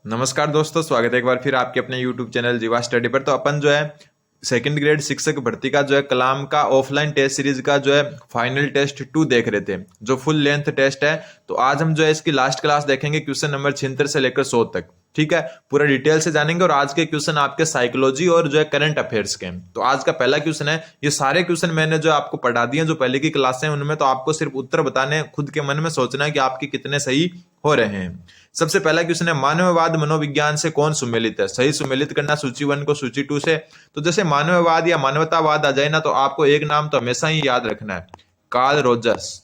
नमस्कार दोस्तों, स्वागत है एक बार फिर आपके अपने YouTube चैनल जीवा स्टडी पर। तो अपन जो है सेकंड ग्रेड शिक्षक भर्ती का जो है कलाम का ऑफलाइन टेस्ट सीरीज का जो है फाइनल टेस्ट 2 देख रहे थे, जो फुल लेंथ टेस्ट है। तो आज हम जो है इसकी लास्ट क्लास देखेंगे, क्वेश्चन नंबर 76 से लेकर 100 तक। ठीक है, पूरा डिटेल से जानेंगे। और आज के क्वेश्चन आपके साइकोलॉजी और जो है करंट अफेयर्स के हैं। तो आज का पहला क्वेश्चन है, ये सारे क्वेश्चन मैंने जो आपको पढ़ा दिए जो पहले की क्लासें हैं उनमें, तो आपको सिर्फ उत्तर बताने, खुद के मन में सोचना है कि आपके कितने सही हो रहे हैं। सबसे पहला क्वेश्चन है, मानववाद मनोविज्ञान से कौन सुमेलित है? सही सुमेलित करना सूची 1 को सूची 2 से। तो जैसे मानववाद या मानवतावाद आ जाए ना, तो आपको एक नाम तो हमेशा ही याद रखना है, कार्ल रोजर्स।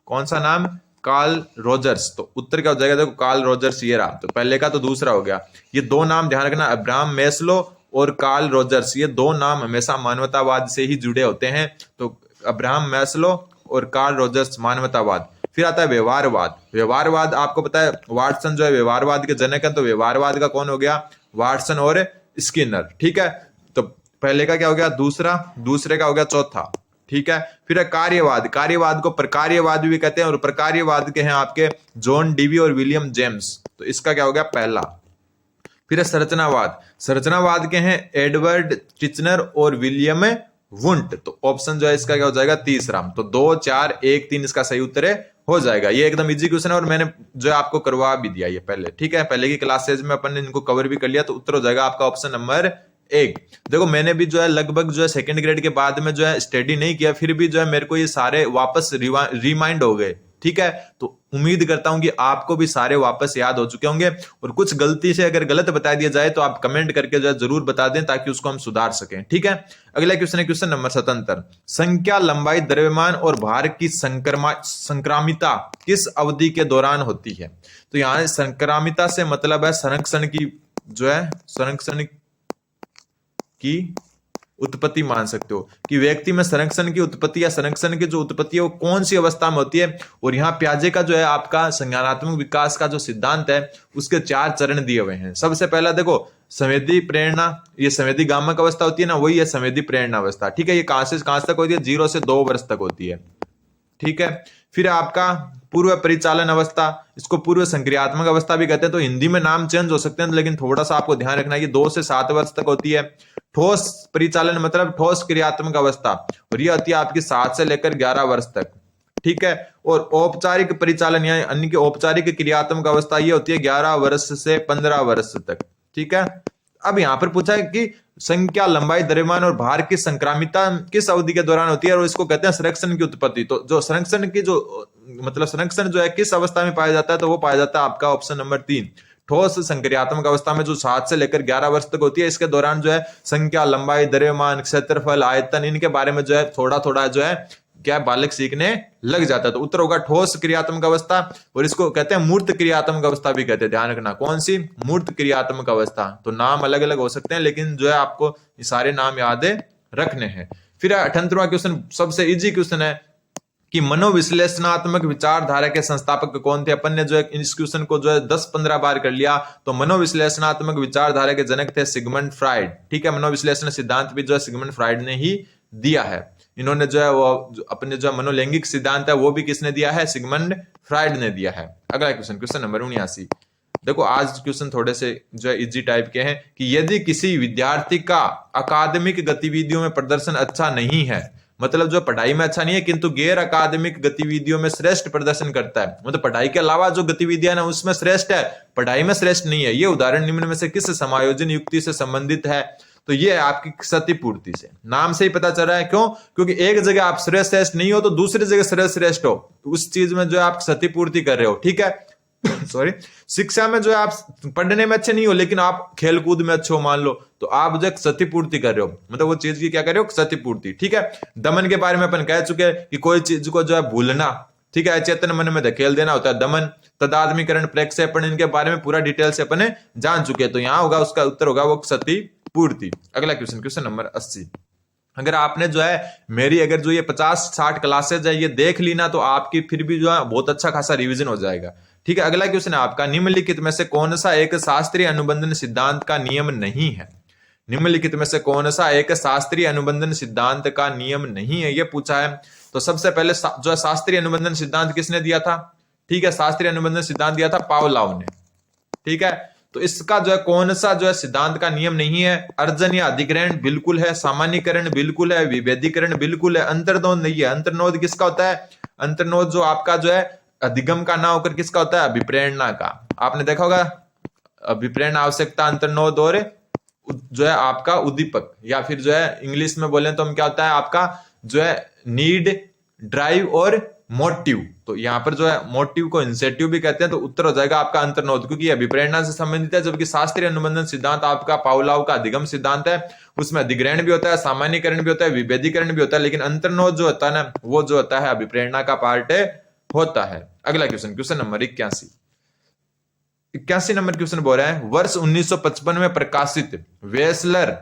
कौन सा नाम? Carl Rogers. तो उत्तर क्या हो जाएगा? देखो, कार्ल रोजर्स ये रहा। तो पहले का तो दूसरा हो गया। ये दो नाम ध्यान रखना, अब्राहम मैस्लो और कार्ल रोजर्स। ये दो नाम हमेशा मानवतावाद से ही जुड़े होते हैं। तो अब्राहम मैस्लो और कार्ल रोजर्स, मानवतावाद। फिर आता है व्यवहारवाद। व्यवहारवाद आपको पता है, वाटसन जो है व्यवहारवाद के जनक है। तो व्यवहारवाद का कौन हो गया? वाटसन और स्किनर। ठीक है, तो पहले का क्या हो गया? दूसरा। दूसरे का हो गया चौथा। ठीक है, फिर है कार्यवाद। कार्यवाद को प्रकार्यवाद भी कहते हैं, और प्रकार्यवाद के हैं आपके जॉन डीवी और विलियम जेम्स। तो इसका क्या हो गया? पहला। फिर है संरचनावाद। संरचनावाद के हैं एडवर्ड टिचनर और विलियम वुंट। तो ऑप्शन जो है इसका क्या हो जाएगा? तीसरा। तो 2, 4, 1, 3 इसका सही उत्तर है, हो जाएगा। ये एकदम इजी क्वेश्चन है और मैंने जो है आपको करवा भी दिया ये पहले। ठीक है, पहले की क्लासेज में अपन ने इनको कवर भी कर लिया। तो उत्तर हो जाएगा आपका ऑप्शन नंबर 1। देखो, मैंने भी जो है लगभग जो है सेकंड ग्रेड के बाद में जो है स्टडी नहीं किया, फिर भी जो है मेरे को ये सारे वापस रिमाइंड हो गए। ठीक है, तो उम्मीद करता हूं कि आपको भी सारे वापस याद हो चुके होंगे। और कुछ गलती से अगर गलत बता दिया जाए तो आप कमेंट करके जो है जरूर बता दें, ताकि उसको हम सुधार सकें। ठीक है, अगला क्वेश्चन है क्वेश्चन नंबर 77। संख्या, लंबाई, द्रव्यमान और भार की संक्रामिता किस अवधि के दौरान होती है? तो यहाँ संक्रामिता से मतलब है संरक्षण की, जो है संरक्षण की उत्पत्ति मान सकते हो, कि व्यक्ति में संरक्षण की उत्पत्ति या संरक्षण की जो उत्पत्ति है वो कौन सी अवस्था में होती है। और यहाँ प्याजे का जो है आपका संज्ञानात्मक विकास का जो सिद्धांत है उसके 4 चरण दिए हुए हैं। सबसे पहला देखो, संवेदी प्रेरणा, ये संवेदी गामक अवस्था होती है ना, वही है संवेदी प्रेरणा अवस्था। ठीक है, ये कहां से कहां तक होती है? 0 से 2 वर्ष तक होती है। ठीक है, फिर आपका पूर्व परिचालन अवस्था, इसको पूर्व संक्रियात्मक अवस्था भी कहते हैं। तो हिंदी में नाम चेंज हो सकते हैं, लेकिन थोड़ा सा आपको ध्यान रखना है, ये 2 से 7 वर्ष तक होती है। ठोस परिचालन मतलब ठोस क्रियात्मक अवस्था, और ये होती है आपकी 7 से लेकर 11 वर्ष तक। ठीक है, और औपचारिक परिचालन यानी अन्य की औपचारिक क्रियात्मक अवस्था, ये होती है 11 वर्ष से 15 वर्ष तक। ठीक है, अब यहां पर पूछा है कि संख्या, लंबाई, द्रव्यमान और भार की संक्रामिता किस अवधि के दौरान होती है, और इसको कहते हैं संरक्षण की उत्पत्ति। तो जो संरक्षण की जो मतलब संरक्षण जो है किस अवस्था में पाया जाता है, तो वो पाया जाता है आपका ऑप्शन नंबर 3, ठोस संक्रियात्मक अवस्था में, जो 7 से लेकर 11 वर्ष तक होती है। इसके दौरान जो है संख्या, लंबाई, द्रव्यमान, क्षेत्रफल, आयतन, इनके बारे में जो है थोड़ा थोड़ा जो है क्या बालक सीखने लग जाता है। तो उत्तर होगा ठोस क्रियात्मक अवस्था, और इसको कहते हैं मूर्त क्रियात्मक अवस्था भी कहते हैं। ध्यान रखना, कौन सी? मूर्त क्रियात्मक अवस्था। तो नाम अलग अलग हो सकते हैं, लेकिन जो है आपको ये सारे नाम याद रखने हैं। फिर 98वां क्वेश्चन, सबसे इजी क्वेश्चन है कि मनोविश्लेषणात्मक विचारधारा के संस्थापक कौन थे? अपन ने जो है इस क्वेश्चन को जो है 10-15 बार कर लिया। तो मनोविश्लेषणात्मक विचारधारा के जनक थे सिगमंड फ्राइड। ठीक है, मनोविश्लेषण सिद्धांत भी जो है सिगमंड फ्राइड ने ही दिया है। इन्होंने जो है वो अपने जो मनोलैंगिक सिद्धांत है वो भी किसने दिया है? सिगमंड फ्राइड ने दिया है। अगला क्वेश्चन, क्वेश्चन नंबर 79। देखो, आज क्वेश्चन थोड़े से जो है इजी टाइप के हैं, कि यदि किसी विद्यार्थी का अकादमिक गतिविधियों में प्रदर्शन अच्छा नहीं है, मतलब जो पढ़ाई में अच्छा नहीं है किंतु गैर अकादमिक गतिविधियों में श्रेष्ठ प्रदर्शन करता है, मतलब पढ़ाई के अलावा जो गतिविधियां ना उसमें श्रेष्ठ है, पढ़ाई में श्रेष्ठ नहीं है, ये उदाहरण निम्न में से किस समायोजन युक्ति से संबंधित है? तो ये आपकी क्षतिपूर्ति से। नाम से ही पता चल रहा है, क्यों? क्योंकि एक जगह आप श्रेष्ठ नहीं हो तो दूसरी जगह श्रेष्ठ हो, तो उस चीज में जो है आप क्षतिपूर्ति कर रहे हो। ठीक है सॉरी, शिक्षा में जो है आप पढ़ने में अच्छे नहीं हो लेकिन आप खेलकूद में अच्छे हो मान लो, तो आप जो क्षतिपूर्ति कर रहे हो, मतलब वो चीज की क्या कर रहे हो? क्षतिपूर्ति। ठीक है, दमन के बारे में अपन कह चुके हैं कि कोई चीज को जो है भूलना, ठीक है, अचेतन मन में धकेल देना होता है दमन। तदात्मीकरण, प्रक्षेपण, इनके बारे में पूरा डिटेल से अपने जान चुके हैं। तो यहां होगा उसका उत्तर होगा वो क्षतिपूर्ति। अगला क्वेश्चन, क्वेश्चन नंबर 80। अगर आपने जो है मेरी अगर जो ये 50-60 क्लासेज है ये देख ली ना, तो आपकी फिर भी जो है बहुत अच्छा खासा रिवीजन हो जाएगा। ठीक है, अगला क्वेश्चन है आपका, निम्नलिखित में से कौन सा एक शास्त्रीय अनुबंधन सिद्धांत का नियम नहीं है? निम्नलिखित में से कौन सा एक शास्त्रीय अनुबंधन सिद्धांत का नियम नहीं है, ये पूछा है। तो सबसे पहले जो है शास्त्रीय अनुबंधन सिद्धांत किसने दिया था? ठीक है, शास्त्रीय अनुबंधन सिद्धांत दिया था पावलोव ने। ठीक है, तो इसका जो है कौन सा जो है सिद्धांत का नियम नहीं है? अर्जन या अधिग्रहण बिल्कुल है, सामान्यीकरण बिल्कुल है, विभेदीकरण बिल्कुल है, अंतर्नोद नहीं है। अंतर्नोद किसका होता है? अंतर्नोद जो आपका जो है अधिगम का ना होकर किसका होता है? अभिप्रेरणा का। आपने देखा होगा अभिप्रेरणा, आवश्यकता, अंतर्नोद और जो है आपका उद्दीपक, या फिर जो है इंग्लिश में बोले तो हम क्या होता है आपका जो है नीड, ड्राइव और मोटिव। तो यहाँ पर जो है मोटिव को इंसेटिव भी कहते हैं, तो उत्तर हो जाएगा आपका अंतर्नोद, क्योंकि यह अभिप्रेरणा से संबंधित है। जबकि शास्त्रीय अनुबंधन सिद्धांत आपका पावलोव का अधिगम सिद्धांत है, उसमें अधिग्रहण भी होता है, सामान्यीकरण भी होता है, विभेदीकरण भी होता है, लेकिन अंतर्नोद जो होता है ना वो जो होता है अभिप्रेरणा का पार्ट होता है। अगला question, question number 81 number question बोल रहा है, वर्ष 1955 में प्रकाशित वेसलर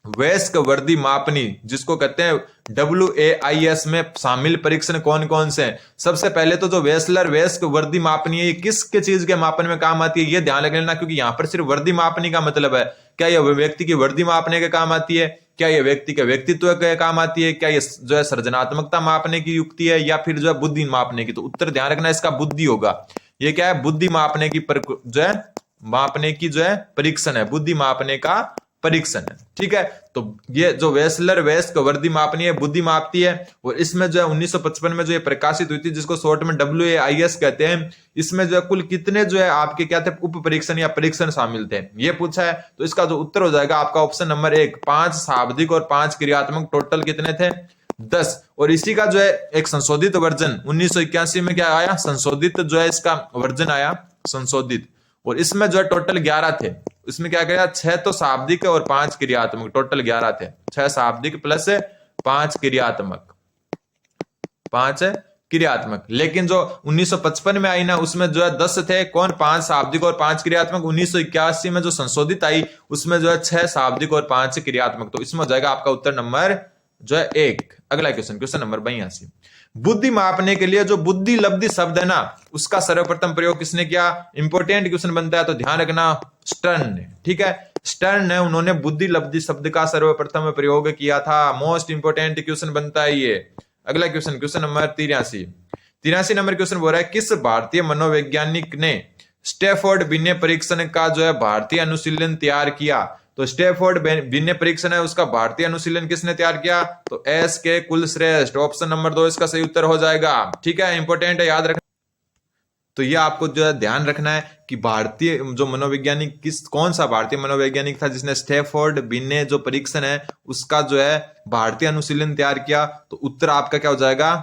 वयस्क वर्दी मापनी, जिसको कहते हैं WAIS में शामिल परीक्षण कौन कौन से हैं? सबसे पहले तो जो वेसलर वयस्क वर्दी मापनी है, ये किसके चीज के मापन में काम आती है, ये ध्यान रख लेना, क्योंकि यहां पर सिर्फ वर्दी मापनी का मतलब है। क्या यह व्यक्ति की वर्दी मापने के काम आती है? क्या यह व्यक्ति के व्यक्तित्व के काम आती है? क्या ये जो है सृजनात्मकता मापने की युक्ति है, या फिर जो है बुद्धि मापने की? तो उत्तर ध्यान रखना इसका बुद्धि होगा। ये क्या है? बुद्धि मापने की जो है मापने की जो है परीक्षण है, बुद्धि मापने का परीक्षण है। ठीक है, तो ये जो वेसलर वयस्क वर्दी मापनी है, बुद्धि मापती है, और इसमें जो है 1955 में जो ये प्रकाशित हुई थी, जिसको शॉर्ट में WAIS कहते हैं, इसमें जो है कुल कितने जो है आपके क्या थे उप परीक्षण या परीक्षण शामिल थे, ये पूछा है। तो इसका जो उत्तर हो जाएगा आपका ऑप्शन नंबर 1, 5 शाब्दिक और 5 क्रियात्मक, टोटल कितने थे? 10। और इसी का जो है एक संशोधित वर्जन 1981 में क्या आया? संशोधित जो है इसका वर्जन आया, संशोधित, और इसमें जो है टोटल 11 थे। इसमें क्या किया? 6 तो शाब्दिक और 5 क्रियात्मक, टोटल 11 थे। 6 शाब्दिक प्लस 5 क्रियात्मक, 5 क्रियात्मक। लेकिन जो 1955 में आई ना उसमें जो है 10 थे, कौन? 5 शाब्दिक और 5 क्रियात्मक। 1981 में जो संशोधित आई उसमें जो है 6 शाब्दिक और 5 क्रियात्मक। तो इसमें हो जाएगा आपका उत्तर नंबर जो है 1। अगला क्वेश्चन, क्वेश्चन नंबर 82, बुद्धि मापने के लिए जो बुद्धि लब्धि शब्द है ना उसका सर्वप्रथम प्रयोग किसने किया? इंपोर्टेंट क्वेश्चन बनता है, तो ध्यान रखना, स्टर्न ने। ठीक है, स्टर्न ने उन्होंने बुद्धि लब्धि शब्द का सर्वप्रथम प्रयोग किया था। मोस्ट इंपोर्टेंट क्वेश्चन बनता है ये। अगला question, question number 83 number question बोल रहा है, किस भारतीय मनोवैज्ञानिक ने स्टैफोर्ड बिन्ने परीक्षण का जो है भारतीय अनुशीलन तैयार किया? तो स्टैफोर्ड बिन्ने परीक्षण है उसका भारतीय अनुशीलन किसने तैयार किया? तो SK कुलश्रेष्ठ, ऑप्शन नंबर 2 इसका सही उत्तर हो जाएगा। ठीक है, इंपोर्टेंट है, याद रखना। तो ये आपको जो है ध्यान रखना है कि भारतीय जो मनोवैज्ञानिक कौन सा भारतीय मनोवैज्ञानिक था जिसने स्टैफोर्ड बिन्ने जो परीक्षण है उसका जो है भारतीय अनुशीलन तैयार किया? तो उत्तर आपका क्या हो जाएगा?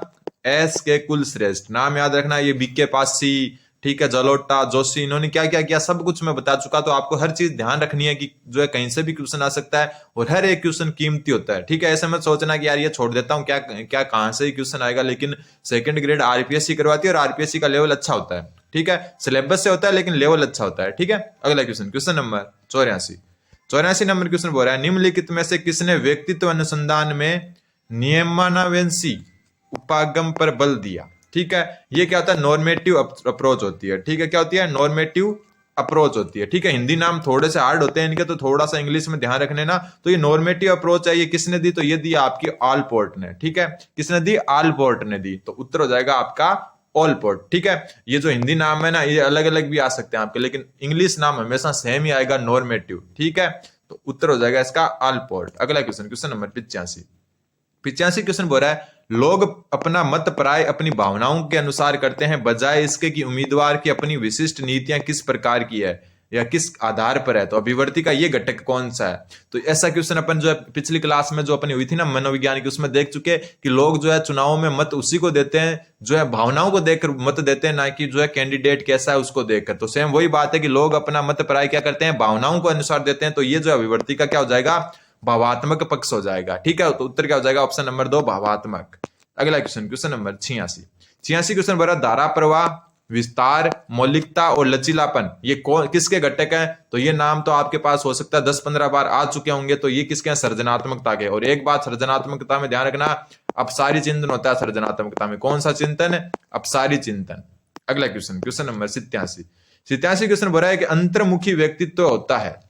SK कुलश्रेष्ठ। नाम याद रखना, ये BK पासी, ठीक है, जलोटा, जोशी, इन्होंने क्या क्या किया सब कुछ मैं बता चुका। तो आपको हर चीज ध्यान रखनी है कि जो है कहीं से भी क्वेश्चन आ सकता है और हर एक क्वेश्चन कीमती होता है। ठीक है, ऐसे मत सोचना कि यार ये छोड़ देता हूँ, क्या क्या कहां से ही क्वेश्चन आएगा। लेकिन सेकंड ग्रेड RPSC करवाती है और RPSC का लेवल अच्छा होता है। ठीक है, सिलेबस से होता है लेकिन लेवल अच्छा होता है। ठीक है, अगला question, question number 84 number question बोल रहा है, निम्नलिखित में से किसने व्यक्तित्व अनुसंधान में नियमानुवंशी उपागम पर बल दिया? ठीक है, ये क्या होता है? नॉर्मेटिव अप्रोच होती है। ठीक है, क्या होती है? नॉर्मेटिव अप्रोच होती है। ठीक है, हिंदी नाम थोड़े से हार्ड होते हैं इनके, तो थोड़ा सा इंग्लिश में ध्यान रखने ना। तो ये नॉर्मेटिव अप्रोच है, ये किसने दी? तो ये दी आपकी ऑलपोर्ट ने। ठीक है, किसने दी? ऑलपोर्ट ने दी। तो उत्तर हो जाएगा आपका ऑलपोर्ट। ठीक है, ये जो हिंदी नाम है ना ये अलग अलग भी आ सकते हैं आपके, लेकिन इंग्लिश नाम हमेशा सेम ही आएगा, नॉर्मेटिव। ठीक है, तो उत्तर हो जाएगा इसका ऑलपोर्ट। अगला क्वेश्चन, क्वेश्चन नंबर 85 क्वेश्चन बोल रहा है, लोग अपना मत प्राय अपनी भावनाओं के अनुसार करते हैं, बजाय इसके कि उम्मीदवार की अपनी विशिष्ट नीतियां किस प्रकार की है या किस आधार पर है। तो अभिवर्ती का ये घटक कौन सा है? तो ऐसा क्वेश्चन अपन जो है पिछली क्लास में जो अपनी हुई थी ना मनोविज्ञान की, उसमें देख चुके कि लोग जो है चुनाव में मत उसी को देते हैं जो है भावनाओं को देखकर मत देते हैं, ना कि जो है कैंडिडेट कैसा है उसको देखकर। तो सेम वही बात है कि लोग अपना मत प्राय क्या करते हैं? भावनाओं को अनुसार देते हैं। तो ये जो अभिवर्ती का क्या हो जाएगा? भावात्मक पक्ष हो जाएगा। ठीक है, तो उत्तर क्या हो जाएगा? ऑप्शन नंबर 2, भावात्मक। अगला क्वेश्चन, क्वेश्चन नंबर 86 क्वेश्चन बड़ा, धारा प्रवाह, विस्तार, मौलिकता और लचीलापन ये किसके घटक हैं? तो ये नाम तो आपके पास हो सकता है 10-15 बार आ चुके होंगे। तो ये किसके हैं? सृजनात्मकता के। और एक बात सृजनात्मकता में ध्यान रखना, अपसारी चिंतन होता है सृजनात्मकता में। कौन सा चिंतन? अपसारी चिंतन। अगला क्वेश्चन, क्वेश्चन नंबर 87 क्वेश्चन बोल रहा है कि अंतर्मुखी व्यक्तित्व होता है।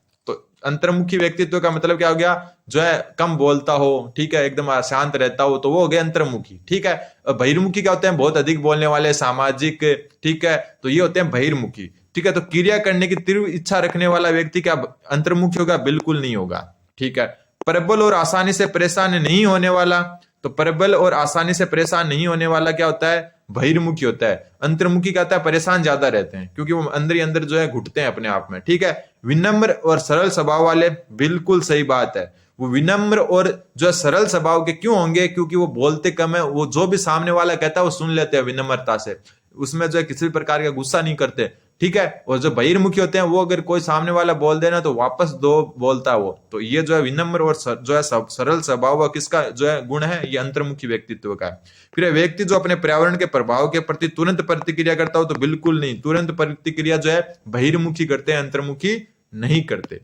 अंतर्मुखी व्यक्तित्व का मतलब क्या हो गया? जो है कम बोलता हो, ठीक है, एकदम शांत रहता हो, तो वो हो गया अंतर्मुखी। ठीक है, बहिर्मुखी क्या होते हैं? बहुत अधिक बोलने वाले, सामाजिक। ठीक है, तो ये होते हैं बहिर्मुखी। ठीक है। तो क्रिया करने की तीव्र इच्छा रखने वाला व्यक्ति क्या अंतर्मुखी होगा? बिल्कुल नहीं होगा। ठीक है। प्रबल और आसानी से परेशान नहीं होने वाला, तो प्रबल और आसानी से परेशान नहीं होने वाला क्या होता है? बहिर्मुखी होता है। अंतर्मुखी क्या होता है? परेशान ज्यादा रहते हैं, क्योंकि वो अंदर ही अंदर जो है घुटते हैं अपने आप में। ठीक है। विनम्र और सरल स्वभाव वाले, बिल्कुल सही बात है। वो विनम्र और जो है सरल स्वभाव के क्यों होंगे? क्योंकि वो बोलते कम है, वो जो भी सामने वाला कहता है वो सुन लेते हैं विनम्रता से, उसमें जो है किसी भी प्रकार का गुस्सा नहीं करते। ठीक है। और जो बहिर्मुखी होते हैं वो अगर कोई सामने वाला बोल देना तो वापस दो बोलता है वो। तो ये जो है विनम्र और जो है सरल स्वभाव किसका जो है गुण है? ये अंतर्मुखी व्यक्तित्व का है। फिर व्यक्ति जो अपने पर्यावरण के प्रभाव के प्रति तुरंत प्रतिक्रिया करता हो, तो बिल्कुल नहीं, तुरंत प्रतिक्रिया जो है बहिर्मुखी करते हैं, अंतर्मुखी नहीं करते।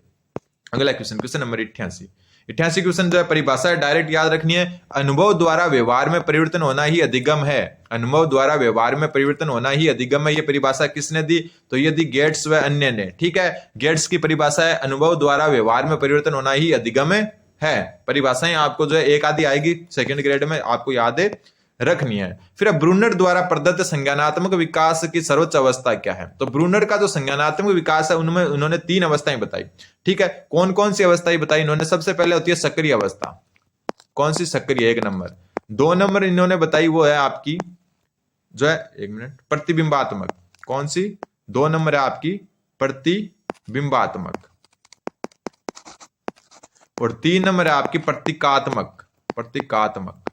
अगला क्वेश्चन, क्वेश्चन नंबर 88। 88 क्वेश्चन जो है परिभाषा डायरेक्ट याद रखनी है। अनुभव द्वारा व्यवहार में परिवर्तन होना ही अधिगम है। अनुभव द्वारा व्यवहार में परिवर्तन होना ही अधिगम है। ये परिभाषा किसने दी? तो ये दी गेट्स व अन्य ने। ठीक है। गेट्स की परिभाषा है अनुभव द्वारा व्यवहार में परिवर्तन होना ही अधिगम है। परिभाषाएं आपको जो है एक आधी आएगी सेकंड ग्रेड में, आपको याद रखनी है। फिर अब ब्रूनर द्वारा प्रदत्त संज्ञानात्मक विकास की सर्वोच्च अवस्था क्या है? तो ब्रूनर का जो संज्ञानात्मक विकास है उनमें उन्होंने 3 अवस्थाएं बताई। ठीक है। कौन कौन सी अवस्थाएं बताई इन्होंने? सबसे पहले होती है सक्रिय अवस्था। कौन सी सक्रिय? 1 नंबर। 2 नंबर इन्होंने बताई वो है आपकी जो है, 1 मिनट, प्रतिबिंबात्मक। कौन सी? 2 नंबर है आपकी प्रतिबिंबात्मक, और 3 नंबर है आपकी प्रतीकात्मक। प्रतीकात्मक।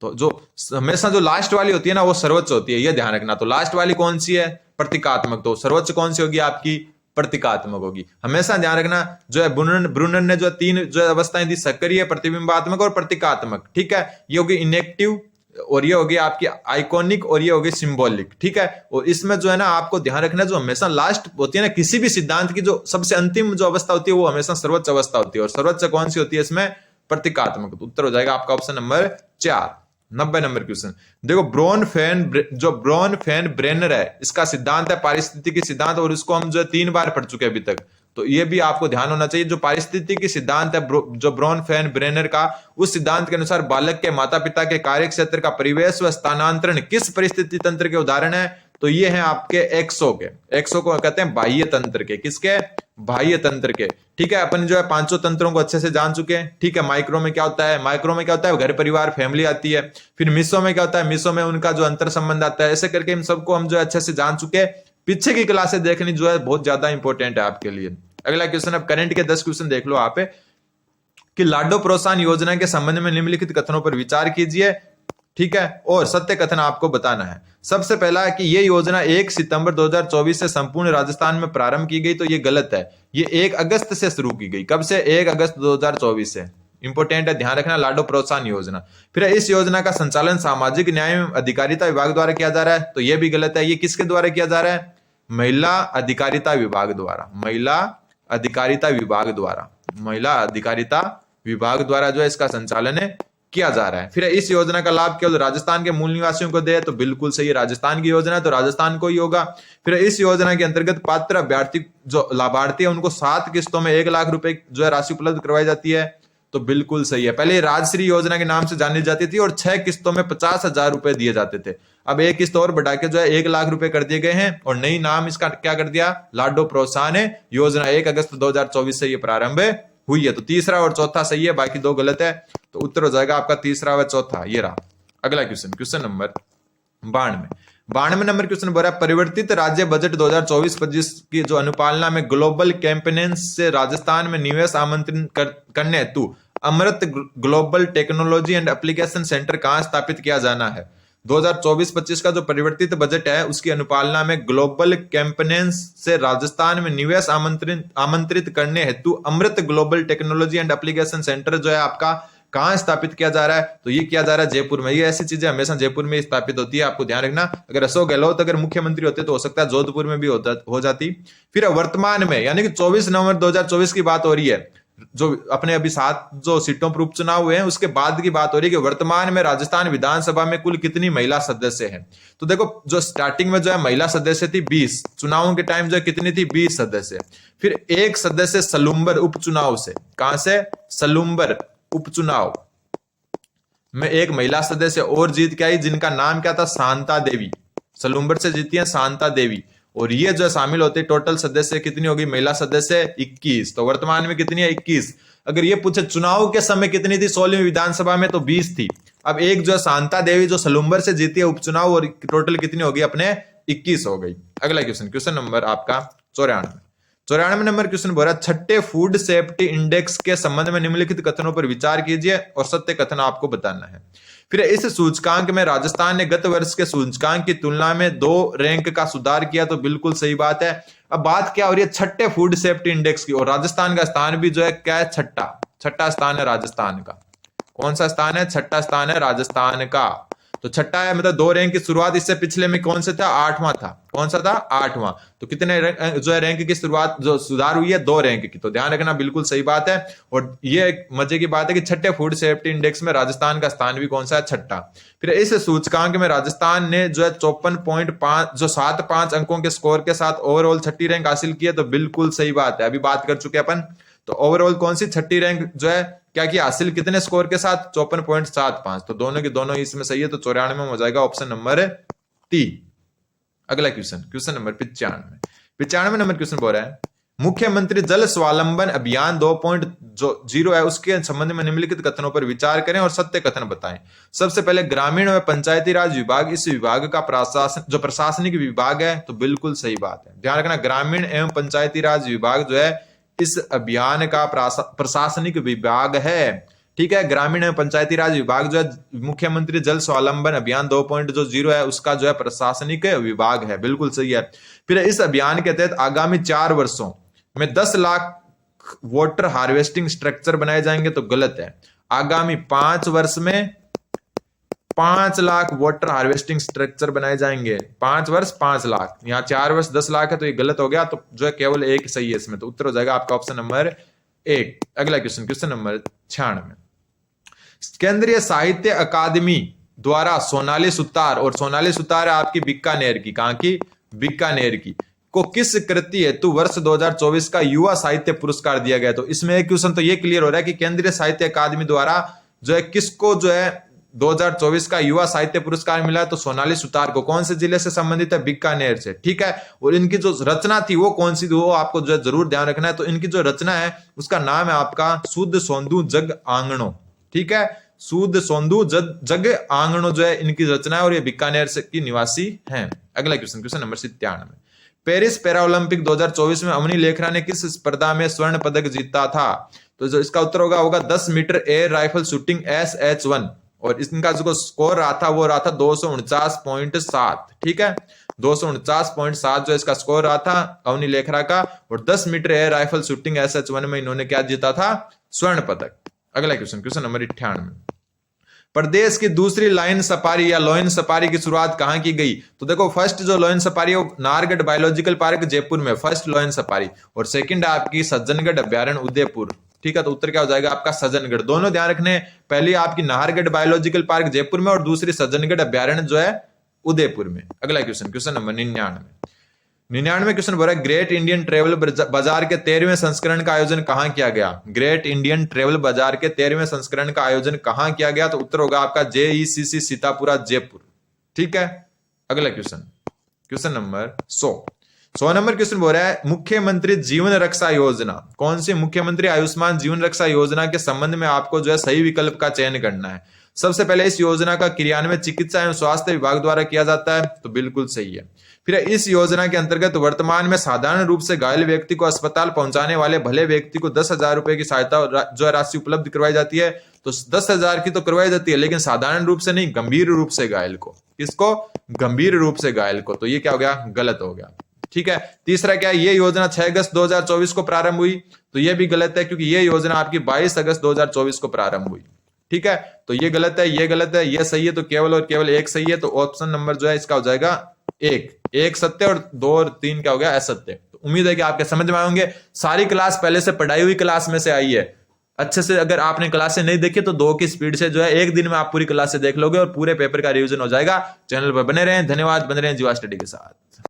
तो जो हमेशा जो लास्ट वाली होती है ना वो सर्वोच्च होती है, ये ध्यान रखना। तो लास्ट वाली कौन सी है? प्रतीकात्मक। तो सर्वोच्च कौन सी होगी? आपकी प्रतीकात्मक होगी। हमेशा ध्यान रखना। जो है ब्रूनर ने जो 3 जो अवस्थाएं दी, सक्रिय, प्रतिबिंबात्मक और प्रतीकात्मक। ठीक है। ये होगी इनेक्टिव, और ये होगी आपकी आइकॉनिक, और ये होगी सिंबॉलिक। ठीक है। और इसमें जो है ना आपको ध्यान रखना, जो हमेशा लास्ट होती है ना किसी भी सिद्धांत की, जो सबसे अंतिम जो अवस्था होती है वो हमेशा सर्वोच्च अवस्था होती है। और सर्वोच्च कौन सी होती है इसमें? प्रतीकात्मक। तो उत्तर हो जाएगा आपका ऑप्शन नंबर 4। 90 नंबर क्वेश्चन देखो, ब्रॉन फेन ब्रेनर है, इसका सिद्धांत है पारिस्थितिकी सिद्धांत, और इसको हम जो 3 बार पढ़ चुके हैं अभी तक। तो ये भी आपको ध्यान होना चाहिए। जो पारिस्थितिकी सिद्धांत है जो ब्रॉन फेन ब्रेनर का, उस सिद्धांत के अनुसार बालक के माता पिता के कार्य क्षेत्र का परिवेश व स्थानांतरण किस परिस्थिति तंत्र के उदाहरण है? तो ये है आपके एक्सो के। एक्सो को कहते हैं बाह्य तंत्र के। किसके? बाह्य तंत्र के। ठीक है। अपन जो है 5 तंत्रों को अच्छे से जान चुके हैं। ठीक है। माइक्रो में क्या होता है? माइक्रो में क्या होता है? घर परिवार फैमिली आती है। फिर मिसो में क्या होता है? मिसो में उनका जो अंतर संबंध आता है। ऐसे करके इन सबको हम जो अच्छे से जान चुके हैं। पीछे की क्लासें देखनी जो है बहुत ज्यादा इंपॉर्टेंट है आपके लिए। अगला क्वेश्चन, अब करंट के 10 क्वेश्चन देख लो आप कि लाडो प्रोत्साहन योजना के संबंध में निम्नलिखित कथनों पर विचार कीजिए। ठीक है। और सत्य कथन आपको बताना है। सबसे पहला है कि यह योजना 1 सितंबर 2024 से संपूर्ण राजस्थान में प्रारंभ की गई, तो ये गलत है। ये 1 अगस्त से शुरू की गई। कब से? 1 अगस्त 2024 से। इंपॉर्टेंट है, ध्यान रखना, लाडो प्रोत्साहन योजना। फिर इस योजना का संचालन सामाजिक न्याय एवं अधिकारिता विभाग द्वारा किया जा रहा है, तो यह भी गलत है। ये किसके द्वारा किया जा रहा है? महिला अधिकारिता विभाग द्वारा। महिला अधिकारिता विभाग द्वारा। महिला अधिकारिता विभाग द्वारा जो है इसका संचालन किया जा रहा है। फिर इस योजना का लाभ केवल राजस्थान के मूल निवासियों को दे, तो बिल्कुल सही है। राजस्थान की योजना है तो राजस्थान को ही होगा। फिर इस योजना के अंतर्गत पात्र अभ्यर्थी जो लाभार्थी है उनको 7 किस्तों में 1 लाख रुपए जो है राशि उपलब्ध करवाई जाती है, तो बिल्कुल सही है। पहले राजश्री योजना के नाम से जानी जाती थी और 6 किस्तों में 50,000 रुपए दिए जाते थे। अब 1 किस्त और बढ़ा के जो है 1 लाख रुपए कर दिए गए हैं, और नई नाम इसका क्या कर दिया? लाडो प्रोत्साहन योजना। 1 अगस्त 2024 से ये प्रारंभ हुई है। तो तीसरा और चौथा सही है, बाकी 2 गलत है। तो उत्तर हो जाएगा आपका तीसरा व चौथा। ये रहा अगला question, question number 92 number question बोल रहा है, परिवर्तित राज्य बजट 2024-25 की जो अनुपालना में ग्लोबल कैंपेनेंस से राजस्थान में निवेश आमंत्रित करने हेतु Amrit global technology and application centre कहां स्थापित किया जाना है? 2024-25 का जो परिवर्तित बजट है उसकी अनुपालना में ग्लोबल कैंपेनेंस से राजस्थान में निवेश आमंत्रित करने हेतु Amrit global technology and application centre जो है आपका कहां स्थापित किया जा रहा है? तो ये किया जा रहा है जयपुर में। ये ऐसी चीजें हमेशा जयपुर में स्थापित होती है, आपको ध्यान रखना। अगर अशोक गहलोत अगर मुख्यमंत्री होते तो हो सकता है जोधपुर में भी हो जाती। फिर वर्तमान में यानी कि 24 नवंबर 2024 की बात हो रही है, जो अपने अभी 7 जो सीटों पर उपचुनाव हुए हैं उसके बाद की बात हो रही है कि वर्तमान में राजस्थान विधानसभा में कुल कितनी महिला सदस्य हैं। तो देखो जो स्टार्टिंग में जो है महिला सदस्य थी 20, चुनावों के टाइम जो है कितनी थी? 20 सदस्य। फिर 1 सदस्य सलूम्बर उपचुनाव से, कहां से? सलूम्बर उपचुनाव में 1 महिला सदस्य और जीत के आई, जिनका नाम क्या था? शांता देवी। सलूम्बर से जीती है शांता देवी। और ये जो शामिल होते हैं, टोटल सदस्य कितनी होगी, महिला सदस्य 21। तो वर्तमान में कितनी है, 21। अगर ये पूछे चुनाव के समय कितनी थी 16वीं विधानसभा में, तो 20 थी। अब एक जो शांता देवी जो सलूम्बर से जीती है उपचुनाव, और टोटल कितनी होगी अपने 21 हो गई। अगला क्वेश्चन, क्वेश्चन नंबर आपका 94 नंबर क्वेश्चन बोल रहा है, छठे फूड सेफ्टी इंडेक्स के संबंध में निम्नलिखित कथनों पर विचार कीजिए और सत्य कथन आपको बताना है। फिर इस सूचकांक में राजस्थान ने गत वर्ष के सूचकांक की तुलना में 2 रैंक का सुधार किया, तो बिल्कुल सही बात है। अब बात क्या हो रही है, छठे फूड सेफ्टी इंडेक्स की, और राजस्थान का स्थान भी जो है क्या है, छठा स्थान है राजस्थान का। कौन सा स्थान है, छठा स्थान है राजस्थान का। तो छठा है, मतलब 2 रैंक की शुरुआत इससे पिछले में कौन से था, 8वां था। कौन सा था, 8वां। तो कितने जो है रैंक की शुरुआत जो सुधार हुई है, 2 रैंक की। तो ध्यान रखना, बिल्कुल सही बात है। और ये एक मजे की बात है कि छठे फूड सेफ्टी इंडेक्स में राजस्थान का स्थान भी कौन सा है, छठा। फिर इस सूचकांक में राजस्थान ने जो है 54.5 जो 7.5 अंकों के स्कोर के साथ ओवरऑल छठी रैंक हासिल की है, तो बिल्कुल सही बात है। अभी बात कर चुके अपन। तो ओवरऑल कौन सी छठी रैंक जो है क्या की हासिल, कितने स्कोर के साथ, 54.75। तो दोनों की दोनों इसमें सही है। तो 94 में हो जाएगा ऑप्शन नंबर 3। अगला question, question number 95 number question बोल रहा है, मुख्यमंत्री जल स्वावलंबन अभियान 2.0 है, उसके संबंध में निम्नलिखित कथनों पर विचार करें और सत्य कथन बताएं। सबसे पहले ग्रामीण व पंचायती राज विभाग, इस विभाग का प्रशासनिक विभाग है, तो बिल्कुल सही बात है। ध्यान रखना, ग्रामीण एवं पंचायती राज विभाग जो है इस अभियान का प्रशासनिक विभाग है। ठीक है, ग्रामीण एवं पंचायती राज विभाग जो है मुख्यमंत्री जल स्वावलंबन अभियान 2.0 है, उसका जो है प्रशासनिक विभाग है, बिल्कुल सही है। फिर इस अभियान के तहत आगामी 4 वर्षों में 10 लाख वाटर हार्वेस्टिंग स्ट्रक्चर बनाए जाएंगे, तो गलत है। आगामी 5 वर्ष में 5 लाख वाटर हार्वेस्टिंग स्ट्रक्चर बनाए जाएंगे। 5 वर्ष 5 लाख, यहाँ 4 वर्ष 10 लाख है, तो ये गलत हो गया। तो जो है केवल एक सही है इसमें, तो उत्तर हो जाएगा आपका ऑप्शन नंबर 1। अगला क्वेश्चन, क्वेश्चन नंबर 96, केंद्रीय साहित्य अकादमी द्वारा सोनाली सुतार, और सोनाली सुतार है आपकी बीकानेर की, कहां की, बीकानेर की, को किस कृति हेतु वर्ष 2024 का युवा साहित्य पुरस्कार दिया गया। तो इसमें एक क्वेश्चन तो ये क्लियर हो रहा है कि केंद्रीय साहित्य अकादमी द्वारा जो है किसको जो है 2024 का युवा साहित्य पुरस्कार मिला है, तो सोनाली सुतार को। कौन से जिले से संबंधित है, बीकानेर से। ठीक है, और इनकी जो रचना थी वो कौन सी थी, वो आपको जो है जरूर ध्यान रखना है। तो इनकी जो रचना है उसका नाम है आपका शुद्ध सोंधु जग आंगणो। ठीक है, शुद्ध सोंधु जग आंगणो जो है इनकी रचना है, और ये बीकानेर से की निवासी हैं। अगला question, question number 97, Paris para Olympic 2024 में अवनी लेखरा ने किस स्पर्धा में स्वर्ण पदक जीता था। तो जो इसका उत्तर होगा 10 metre air rifle shooting SH1, और इनका जो स्कोर रहा था वो रहा था 249.7। ठीक है, 249.7 जो इसका स्कोर रहा था अवनी लेखरा का, और 10 metre air rifle shooting SH1 में इन्होंने क्या जीता था, स्वर्ण पदक। अगला क्वेश्चन, क्वेश्चन नंबर 98, प्रदेश की दूसरी लाइन सफारी या लोइन सफारी की शुरुआत कहां की गई। तो देखो, फर्स्ट जो लोइन सफारी है वो नाहरगढ़ बायोलॉजिकल पार्क जयपुर में, फर्स्ट लोइन सफारी, और सेकंड आपकी सज्जनगढ़ अभ्यारण्य उदयपुर। ठीक है, तो उत्तर क्या हो जाएगा आपका सज्जनगढ़। दोनों ध्यान रखने, पहली आपकी नाहरगढ़ बायोलॉजिकल पार्क जयपुर में, और दूसरी सज्जनगढ़ अभ्यारण्य जो है उदयपुर में। अगला क्वेश्चन, क्वेश्चन नंबर 99 क्वेश्चन बोल रहा है, ग्रेट इंडियन ट्रेवल बाजार के 13वें संस्करण का आयोजन कहां किया गया। ग्रेट इंडियन ट्रेवल बाजार के 13वें संस्करण का आयोजन कहां किया गया, तो उत्तर होगा आपका JECC सीतापुरा जयपुर। ठीक है, अगला question, question number 100 number question बोल रहा है, मुख्यमंत्री जीवन रक्षा योजना, कौन सी मुख्यमंत्री आयुष्मान जीवन रक्षा योजना के संबंध में आपको जो है सही विकल्प का चयन करना है। सबसे पहले इस योजना का क्रियान्वयन चिकित्सा एवं स्वास्थ्य विभाग द्वारा किया जाता है, तो बिल्कुल सही है। फिर इस योजना के अंतर्गत वर्तमान में साधारण रूप से घायल व्यक्ति को अस्पताल पहुंचाने वाले भले व्यक्ति को 10,000 रुपए की सहायता जो राशि उपलब्ध करवाई जाती है। तो 10,000 की तो करवाई जाती है, लेकिन साधारण रूप से नहीं, गंभीर रूप से घायल को। किसको, गंभीर रूप से घायल को। तो ये क्या हो गया, गलत हो गया। ठीक है, तीसरा क्या है, ये योजना 6 अगस्त 2024 को प्रारंभ हुई, तो ये भी गलत है, क्योंकि ये योजना आपकी 22 अगस्त 2024 को प्रारंभ हुई। ठीक है, तो ये गलत है, ये गलत है, ये सही है, तो केवल और केवल एक सही है। तो ऑप्शन नंबर जो है इसका हो जाएगा एक सत्य, और 2 और 3 क्या हो गया, असत्य। तो उम्मीद है कि आपके समझ में आएंगे। सारी क्लास पहले से पढ़ाई हुई क्लास में से आई है अच्छे से। अगर आपने क्लासें नहीं देखी तो 2 की स्पीड से जो है एक दिन में आप पूरी क्लास से देख लोगे, और पूरे पेपर का रिवीजन हो जाएगा। चैनल पर बने रहें, धन्यवाद। बने रहें जीवा स्टडी के साथ।